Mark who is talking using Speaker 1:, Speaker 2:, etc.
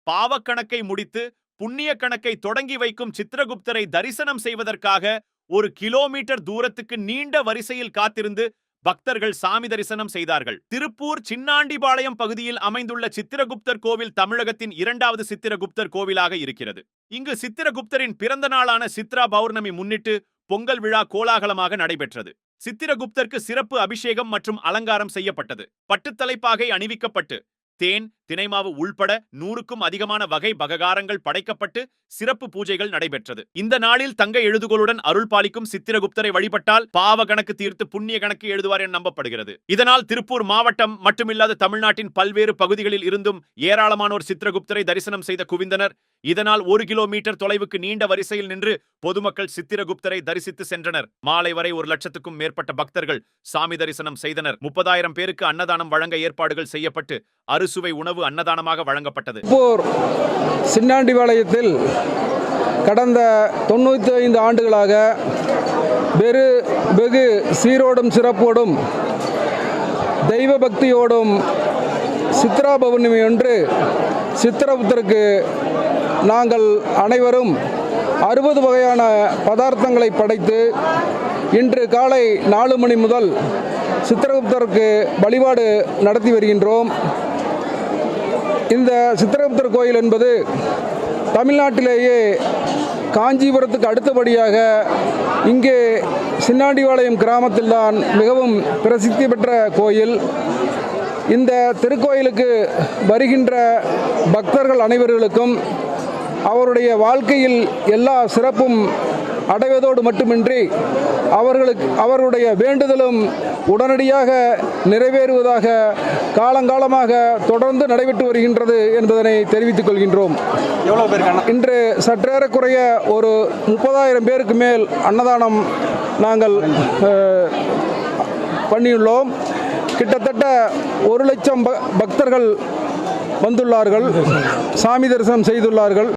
Speaker 1: பாவக்கணக்கை முடித்து புண்ணிய கணக்கை தொடங்கி வைக்கும் சித்திரகுப்தரை தரிசனம் செய்வதற்காக 1 கிலோமீட்டர் தூரத்துக்கு நீண்ட வரிசையில் காத்திருந்து பக்தர்கள் சாமி தரிசனம் செய்தார்கள். திருப்பூர் சின்னாண்டிபாளையம் பகுதியில் அமைந்துள்ள சித்திரகுப்தர் கோவில் தமிழகத்தின் 2வது சித்திரகுப்தர் கோவிலாக இருக்கிறது. இங்கு சித்திரகுப்தரின் பிறந்த நாளான சித்ரா பௌர்ணமி முன்னிட்டு பொங்கல் விழா கோலாகலமாக நடைபெற்றது. சித்திரகுப்தருக்கு சிறப்பு அபிஷேகம் மற்றும் அலங்காரம் செய்யப்பட்டது. பட்டுத்தலைப்பாகை அணிவிக்கப்பட்டு தேன், தினைமாவு உள்பட 100க்கும் அதிகமான வகை பககாரங்கள் படைக்கப்பட்டு சிறப்பு பூஜைகள் நடைபெற்றது. இந்த நாளில் தங்க எழுதுகோளுடன் அருள் பாலிக்கும் சித்திரகுப்தரை வழிபட்டால் பாவ கணக்கு தீர்த்து புண்ணிய கணக்கு எழுதுவார் என நம்பப்படுகிறது. இதனால் திருப்பூர் மாவட்டம் மட்டுமில்லாத தமிழ்நாட்டின் பல்வேறு பகுதிகளில் இருந்தும் ஏராளமானோர் சித்திரகுப்தரை தரிசனம் செய்த குவிந்தனர். இதனால் 1 கிலோமீட்டர் தொலைவுக்கு நீண்ட வரிசையில் நின்று பொதுமக்கள் சித்திரகுப்தரை தரிசித்து சென்றனர். மாலை வரை 1 லட்சத்துக்கும் மேற்பட்ட பக்தர்கள் சாமி தரிசனம் செய்தனர். 30,000 பேருக்கு அன்னதானம் வழங்க ஏற்பாடுகள் செய்யப்பட்டு அறுசுவை உணவு அன்னதானமாக வழங்கப்பட்டது.
Speaker 2: சின்னாண்டிபாளையத்தில் கடந்த 95 ஆண்டுகளாக வெகு சீரோடும் சிறப்போடும் தெய்வ பக்தியோடும் சித்ரா பௌர்ணமி ஒன்று சித்திரகுப்தருக்கு நாங்கள் அனைவரும் 60 வகையான பதார்த்தங்களை படைத்து இன்று காலை 4 மணி முதல் சித்திரகுப்தருக்கு வழிபாடு நடத்தி வருகின்றோம். இந்த சித்திரகுப்தர் கோயில் என்பது தமிழ்நாட்டிலேயே காஞ்சிபுரத்துக்கு அடுத்தபடியாக இங்கே சின்னாண்டிபாளையம் கிராமத்தில்தான் மிகவும் பிரசித்தி பெற்ற கோயில். இந்த திருக்கோயிலுக்கு வருகின்ற பக்தர்கள் அனைவர்களுக்கும் அவருடைய வாழ்க்கையில் எல்லா சிறப்பும் அடைவதோடு மட்டுமின்றி அவர்களுடைய வேண்டுதலும் உடனடியாக நிறைவேறுவதாக காலங்காலமாக தொடர்ந்து நடைபெற்று வருகின்றது என்பதனை தெரிவித்துக் கொள்கின்றோம். இன்று சற்றேறக்குறைய ஒரு 30,000 பேருக்கு மேல் அன்னதானம் நாங்கள் பண்ணியுள்ளோம். கிட்டத்தட்ட 1 லட்சம் பக்தர்கள் வந்துள்ளார்கள், சாமி தரிசனம் செய்துள்ளார்கள்.